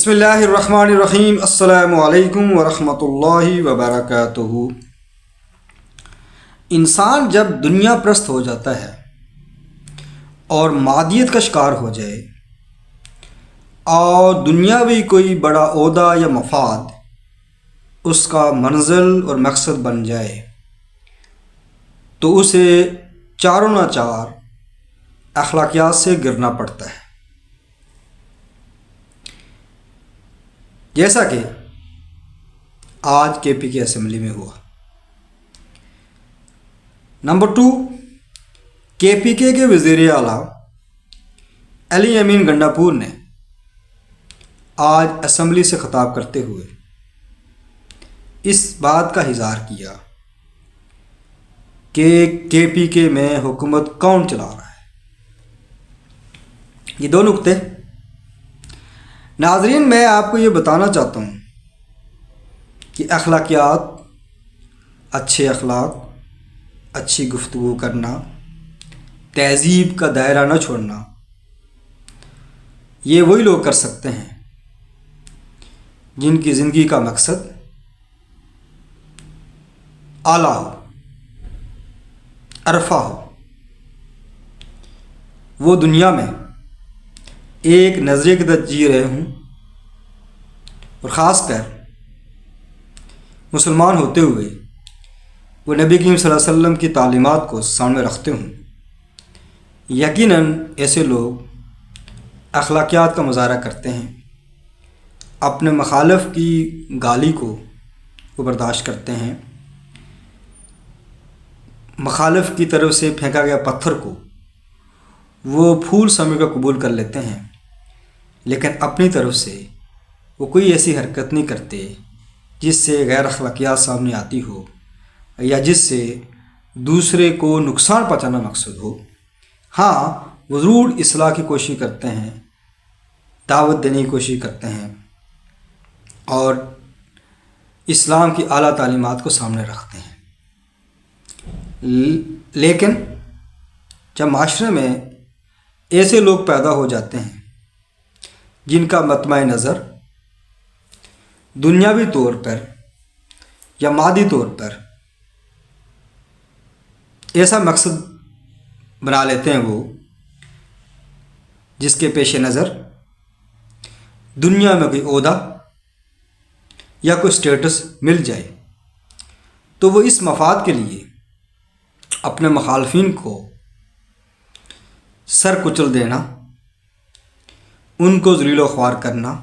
بسم اللہ الرحمن الرحیم۔ السلام علیکم ورحمۃ اللہ وبرکاتہ۔ انسان جب دنیا پرست ہو جاتا ہے اور مادیت کا شکار ہو جائے اور دنیاوی کوئی بڑا عہدہ یا مفاد اس کا منزل اور مقصد بن جائے تو اسے چاروں نہ چار اخلاقیات سے گرنا پڑتا ہے، جیسا کہ آج کے پی کے اسمبلی میں ہوا۔ نمبر 2، کے پی کے وزیر اعلیٰ علی امین گنڈاپور نے آج اسمبلی سے خطاب کرتے ہوئے اس بات کا اظہار کیا کہ کے پی کے میں حکومت کون چلا رہا ہے۔ یہ دو نقطے ناظرین، میں آپ کو یہ بتانا چاہتا ہوں کہ اخلاقیات، اچھے اخلاق، اچھی گفتگو کرنا، تہذیب کا دائرہ نہ چھوڑنا، یہ وہی لوگ کر سکتے ہیں جن کی زندگی کا مقصد اعلیٰ ہو، عرفہ ہو، وہ دنیا میں ایک نظریے کے تحت جی رہے ہوں اور خاص کر مسلمان ہوتے ہوئے وہ نبی کریم صلی اللہ علیہ وسلم کی تعلیمات کو سامنے رکھتے ہوں۔ یقیناً ایسے لوگ اخلاقیات کا مظاہرہ کرتے ہیں، اپنے مخالف کی گالی کو وہ برداشت کرتے ہیں، مخالف کی طرف سے پھینکا گیا پتھر کو وہ پھول سمجھ کر قبول کر لیتے ہیں، لیکن اپنی طرف سے وہ کوئی ایسی حرکت نہیں کرتے جس سے غیر اخلاقیات سامنے آتی ہو یا جس سے دوسرے کو نقصان پہنچانا مقصود ہو۔ ہاں، وہ ضرور اصلاح کی کوشش کرتے ہیں، دعوت دینے کی کوشش کرتے ہیں اور اسلام کی اعلیٰ تعلیمات کو سامنے رکھتے ہیں، لیکن جب معاشرے میں ایسے لوگ پیدا ہو جاتے ہیں جن کا مطمع نظر دنیاوی طور پر یا مادی طور پر ایسا مقصد بنا لیتے ہیں وہ جس کے پیش نظر دنیا میں کوئی عہدہ یا کوئی اسٹیٹس مل جائے، تو وہ اس مفاد کے لیے اپنے مخالفین کو سر کچل دینا، ان کو ذلیل و خوار کرنا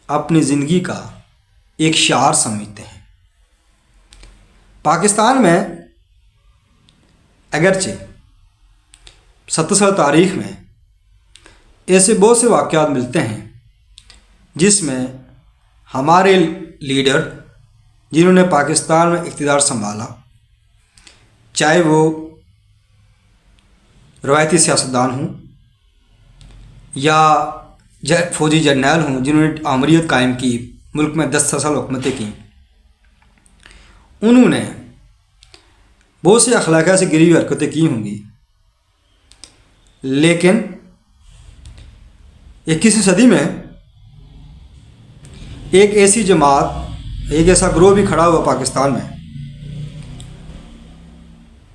اپنی زندگی کا ایک شعار سمجھتے ہیں۔ پاکستان میں اگرچہ 70 سال تاریخ میں ایسے بہت سے واقعات ملتے ہیں جس میں ہمارے لیڈر جنہوں نے پاکستان میں اقتدار سنبھالا، چاہے وہ روایتی سیاستدان ہوں یا فوجی جرنیل ہوں جنہوں نے آمریت قائم کی، ملک میں 10 سال حکومتیں کی، انہوں نے بہت سی اخلاقیات سے گری ہوئی حرکتیں کی ہوں گی، لیکن 21ویں صدی میں ایک ایسی جماعت، ایک ایسا گروہ بھی کھڑا ہوا پاکستان میں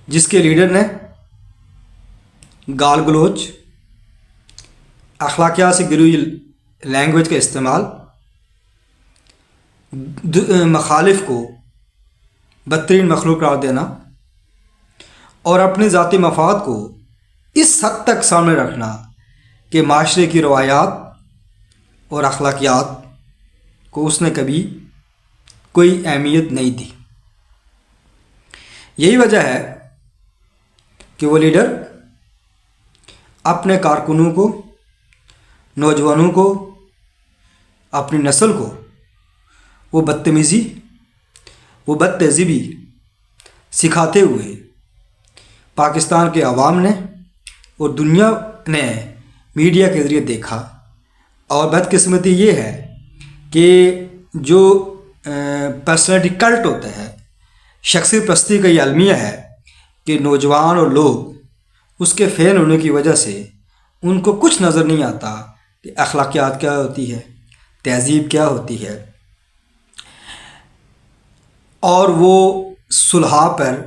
جس کے لیڈر نے گال گلوچ، اخلاقیات سے گری ہوئی لینگویج کا استعمال، مخالف کو بدترین مخلوق قرار دینا اور اپنی ذاتی مفاد کو اس حد تک سامنے رکھنا کہ معاشرے کی روایات اور اخلاقیات کو اس نے کبھی کوئی اہمیت نہیں دی۔ یہی وجہ ہے کہ وہ لیڈر اپنے کارکنوں کو، نوجوانوں کو، اپنی نسل کو وہ بدتمیزی، وہ بد تہذیبی سکھاتے ہوئے پاکستان کے عوام نے اور دنیا نے میڈیا کے ذریعے دیکھا، اور بدقسمتی یہ ہے کہ جو پرسنالٹی کلٹ ہوتا ہے، شخصی پرستی کا یہ المیہ ہے کہ نوجوان اور لوگ اس کے فین ہونے کی وجہ سے ان کو کچھ نظر نہیں آتا کہ اخلاقیات کیا ہوتی ہے، تہذیب کیا ہوتی ہے، اور وہ صلحاء پر،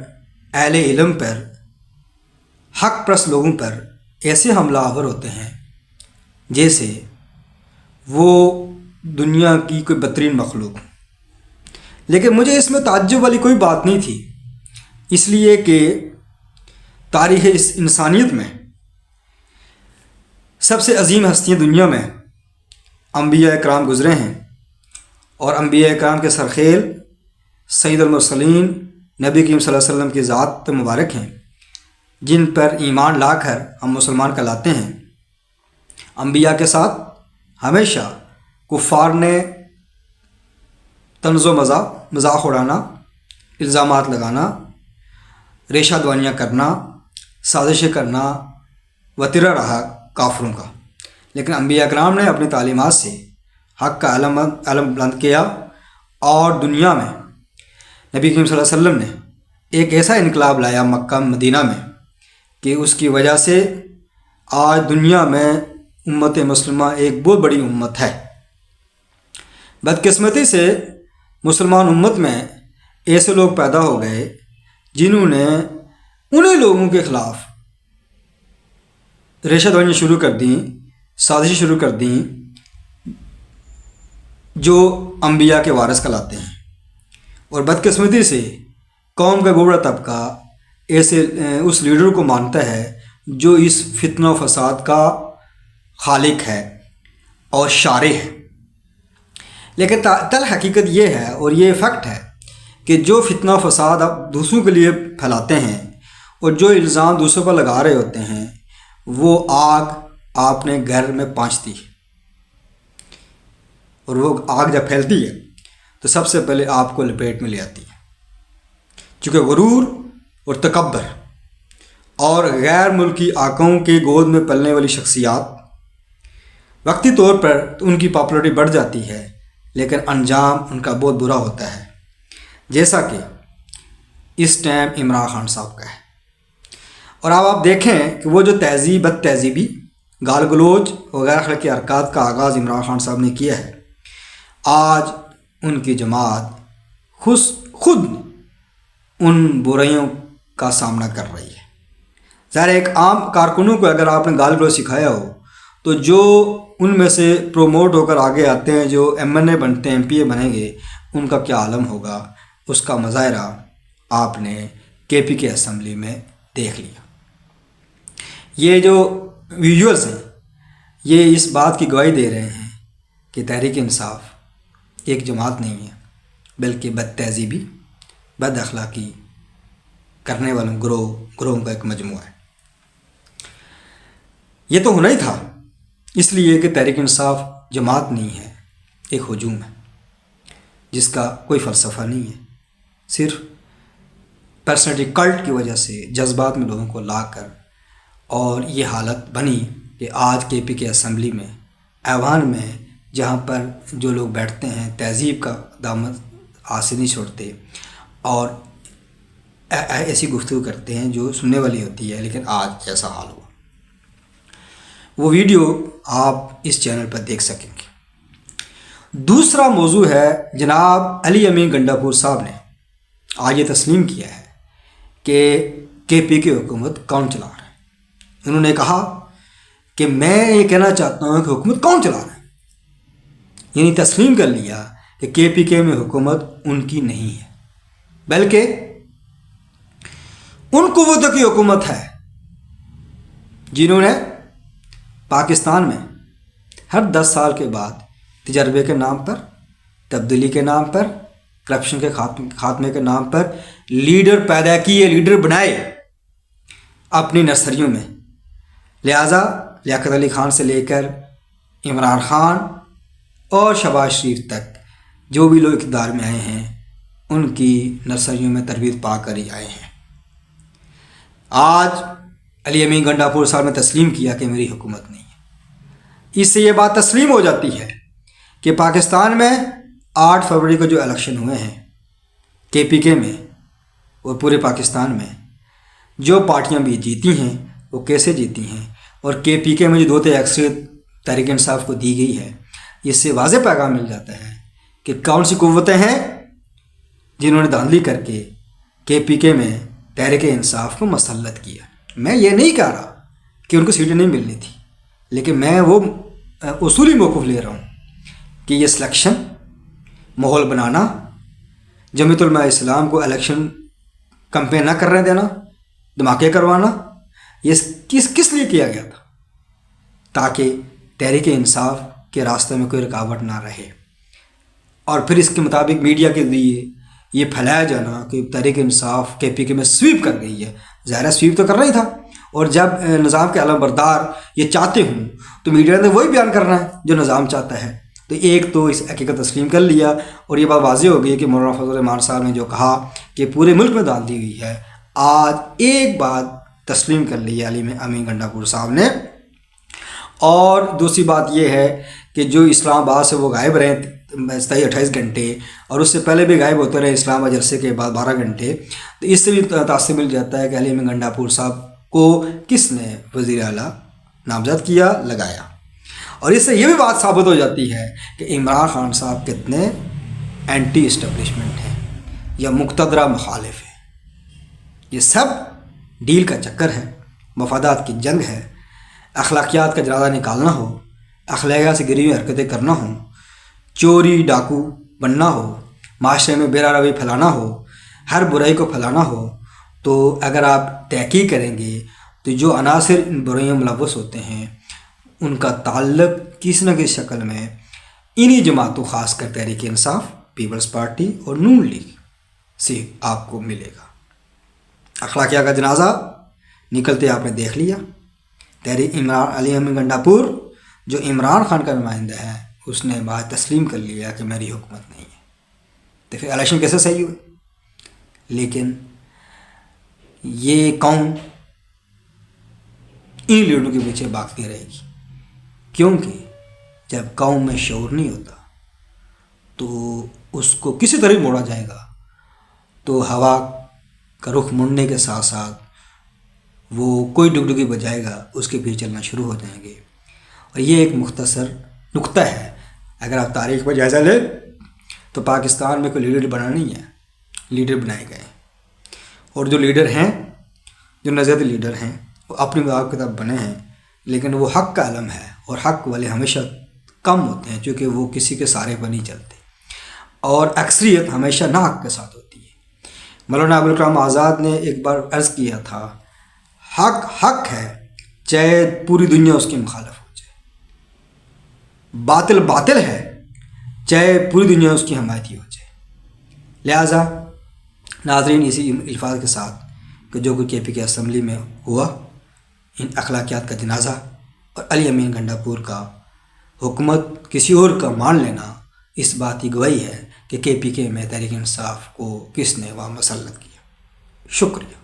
اہل علم پر، حق پرست لوگوں پر ایسے حملہ آور ہوتے ہیں جیسے وہ دنیا کی کوئی بدترین مخلوق. لیکن مجھے اس میں تعجب والی کوئی بات نہیں تھی، اس لیے کہ تاریخ اس انسانیت میں سب سے عظیم ہستیاں دنیا میں انبیاء اکرام گزرے ہیں، اور انبیاء اکرام کے سرخیل سید المرسلین نبی کریم صلی اللہ علیہ وسلم کی ذات مبارک ہیں، جن پر ایمان لا کر ہم مسلمان کہلاتے ہیں. انبیاء کے ساتھ ہمیشہ کفار نے طنز و مذاق اڑانا، الزامات لگانا، ریشہ دوانیاں کرنا، سازشیں کرنا وتیرہ رہا کافروں کا. لیکن انبیاء اکرام نے اپنی تعلیمات سے حق کا علم بلند کیا، اور دنیا میں نبی کریم صلی اللہ علیہ وسلم نے ایک ایسا انقلاب لایا مکہ مدینہ میں کہ اس کی وجہ سے آج دنیا میں امت مسلمہ ایک بہت بڑی امت ہے. بدقسمتی سے مسلمان امت میں ایسے لوگ پیدا ہو گئے جنہوں نے انہیں لوگوں کے خلاف ریشہ دوائیاں شروع کر دیں، سازشیں شروع کر دیں، جو انبیاء کے وارث کہلاتے ہیں. اور بدقسمتی سے قوم کا گوڑا طبقہ ایسے اس لیڈر کو مانتا ہے جو اس فتنہ و فساد کا خالق ہے اور شارع ہے. لیکن تل حقیقت یہ ہے، اور یہ فیکٹ ہے، کہ جو فتنہ و فساد آپ دوسروں کے لیے پھیلاتے ہیں اور جو الزام دوسروں پر لگا رہے ہوتے ہیں، وہ آگ آپ نے گھر میں پانچتی ہے، اور وہ آگ جب پھیلتی ہے تو سب سے پہلے آپ کو لپیٹ میں لے آتی ہے. چونکہ غرور اور تکبر اور غیر ملکی آقاؤں کے گود میں پلنے والی شخصیات وقتی طور پر تو ان کی پاپولرٹی بڑھ جاتی ہے، لیکن انجام ان کا بہت برا ہوتا ہے، جیسا کہ اس ٹائم عمران خان صاحب کا ہے. اور اب آپ دیکھیں کہ وہ جو بد تہذیبی، گال گلوچ وغیرہ اخلاقی حرکات کا آغاز عمران خان صاحب نے کیا ہے، آج ان کی جماعت خود ان برائیوں کا سامنا کر رہی ہے. ظاہر ایک عام کارکنوں کو اگر آپ نے گال گلوچ سکھایا ہو تو جو ان میں سے پروموٹ ہو کر آگے آتے ہیں، جو MNA بنتے ہیں، MP بنیں گے، ان کا کیا عالم ہوگا، اس کا مظاہرہ آپ نے KP کے اسمبلی میں دیکھ لیا. یہ جو ویژولز ہیں یہ اس بات کی گواہی دے رہے ہیں کہ تحریک انصاف ایک جماعت نہیں ہے، بلکہ بد تہذیبی، بد اخلاقی کرنے والوں گروہوں کا ایک مجموعہ ہے. یہ تو ہونا ہی تھا، اس لیے کہ تحریک انصاف جماعت نہیں ہے، ایک ہجوم ہے جس کا کوئی فلسفہ نہیں ہے، صرف پرسنالٹی کلٹ کی وجہ سے جذبات میں لوگوں کو لا کر، اور یہ حالت بنی کہ آج KP کے اسمبلی میں، ایوان میں، جہاں پر جو لوگ بیٹھتے ہیں تہذیب کا دامن ہاتھ سے نہیں چھوڑتے اور ایسی گفتگو کرتے ہیں جو سننے والی ہوتی ہے، لیکن آج ایسا حال ہوا. وہ ویڈیو آپ اس چینل پر دیکھ سکیں گے. دوسرا موضوع ہے، جناب علی امین گنڈاپور صاحب نے آج یہ تسلیم کیا ہے کہ KP کی حکومت کون چلا رہا ہے. انہوں نے کہا کہ میں یہ کہنا چاہتا ہوں کہ حکومت کون چلا رہا ہے، یعنی تسلیم کر لیا کہ KPK میں حکومت ان کی نہیں ہے، بلکہ ان قوتوں کی حکومت ہے جنہوں نے پاکستان میں ہر 10 سال کے بعد تجربے کے نام پر، تبدیلی کے نام پر، کرپشن کے خاتمے کے نام پر لیڈر پیدا کیے، لیڈر بنائے اپنی نرسریوں میں. لہٰذا لیاقت علی خان سے لے کر عمران خان اور شہباز شریف تک جو بھی لوگ اقتدار میں آئے ہیں ان کی نرسریوں میں تربیت پا کر ہی آئے ہیں. آج علی امین گنڈاپور صاحب نے تسلیم کیا کہ میری حکومت نہیں ہے. اس سے یہ بات تسلیم ہو جاتی ہے کہ پاکستان میں 8 فروری کو جو الیکشن ہوئے ہیں KPK میں اور پورے پاکستان میں، جو پارٹیاں بھی جیتی ہیں وہ کیسے جیتی ہیں، اور KPK میں جو 2 اکثریت تحریک انصاف کو دی گئی ہے، اس سے واضح پیغام مل جاتا ہے کہ کون سی قوتیں ہیں جنہوں نے دھاندلی کر کے پی کے میں تحریک انصاف کو مسلط کیا۔ میں یہ نہیں کہہ رہا کہ ان کو سیٹیں نہیں ملنی تھی، لیکن میں وہ اصولی موقف لے رہا ہوں کہ یہ سلیکشن، ماحول بنانا، جمعیت علماء اسلام کو الیکشن کمپین نہ کرنے دینا، دھماکے کروانا، یہ کس لیے کیا گیا تھا؟ تاکہ تحریک انصاف کے راستے میں کوئی رکاوٹ نہ رہے، اور پھر اس کے مطابق میڈیا کے لیے یہ پھیلایا جانا کہ تحریک انصاف کے پی کے میں سویپ کر گئی ہے۔ ظاہر سویپ تو کرنا ہی تھا، اور جب نظام کے علم بردار یہ چاہتے ہوں تو میڈیا نے وہی بیان کرنا ہے جو نظام چاہتا ہے۔ تو ایک تو اس حقیقت تسلیم کر لیا، اور یہ بات واضح ہو گئی کہ مولانا فضل الرحمان صاحب نے جو کہا کہ پورے ملک میں دھاندلی ہوئی ہے، آج ایک بات تسلیم کر لی ہے علی امین گنڈا پور صاحب نے۔ اور دوسری بات یہ ہے کہ جو اسلام آباد سے وہ غائب رہے 28 گھنٹے، اور اس سے پہلے بھی غائب ہوتے رہے اسلام آباد جلسے کے بعد 12 گھنٹے، تو اس سے بھی تاثر مل جاتا ہے کہ علی امین گنڈا پور صاحب کو کس نے وزیر اعلیٰ نامزد کیا، لگایا۔ اور اس سے یہ بھی بات ثابت ہو جاتی ہے کہ عمران خان صاحب کتنے اینٹی اسٹیبلشمنٹ ہیں یا مقتدرہ مخالف ہیں۔ یہ سب ڈیل کا چکر ہے، مفادات کی جنگ ہے، اخلاقیات کا جنازہ نکالنا ہو، اخلاقیات سے گری ہوئی حرکتیں کرنا ہوں، چوری ڈاکو بننا ہو، معاشرے میں بے روی پھیلانا ہو، ہر برائی کو پھیلانا ہو، تو اگر آپ تحقیق کریں گے تو جو عناصر ان برائیوں میں ملوث ہوتے ہیں ان کا تعلق کسی نہ کسی شکل میں انہی جماعتوں، خاص کر تحریک انصاف، پیپلز پارٹی اور نون لیگ سے آپ کو ملے گا۔ اخلاقیات کا جنازہ نکلتے آپ نے دیکھ لیا۔ تحریک علی امین گنڈا پور جو عمران خان کا نمائندہ ہے، اس نے بات تسلیم کر لیا کہ میری حکومت نہیں ہے، تو پھر الیکشن کیسے صحیح ہوئے؟ لیکن یہ قوم ان لیڈروں کے پیچھے بھاگتی رہے گی، کیونکہ جب قوم میں شعور نہیں ہوتا تو اس کو کسی طرح موڑا جائے گا تو ہوا کا رخ مڑنے کے ساتھ ساتھ وہ کوئی ڈگڈگی بجائے گا، اس کے پیچھے چلنا شروع ہو جائیں گے۔ اور یہ ایک مختصر نقطہ ہے، اگر آپ تاریخ پر جائزہ لیں تو پاکستان میں کوئی لیڈر بنا نہیں ہے، لیڈر بنائے گئے، اور جو لیڈر ہیں، جو نظریاتی لیڈر ہیں، وہ اپنی مذاق کی طرف بنے ہیں، لیکن وہ حق کا علم ہے، اور حق والے ہمیشہ کم ہوتے ہیں چونکہ وہ کسی کے سہارے پر نہیں چلتے، اور اکثریت ہمیشہ ناحق کے ساتھ ہوتی ہے۔ مولانا ابوالکلام آزاد نے ایک بار عرض کیا تھا، حق حق ہے چاہے پوری دنیا اس کی مخالف ہو جائے، باطل باطل ہے چاہے پوری دنیا اس کی حمایتی ہو جائے۔ لہٰذا ناظرین، اسی الفاظ کے ساتھ کہ جو کوئی کے پی کے اسمبلی میں ہوا، ان اخلاقیات کا جنازہ اور علی امین گنڈا پور کا حکومت کسی اور کا مان لینا، اس بات کی گواہی ہے کہ کے پی کے میں تحریک انصاف کو کس نے وہاں مسلط کیا۔ شکریہ۔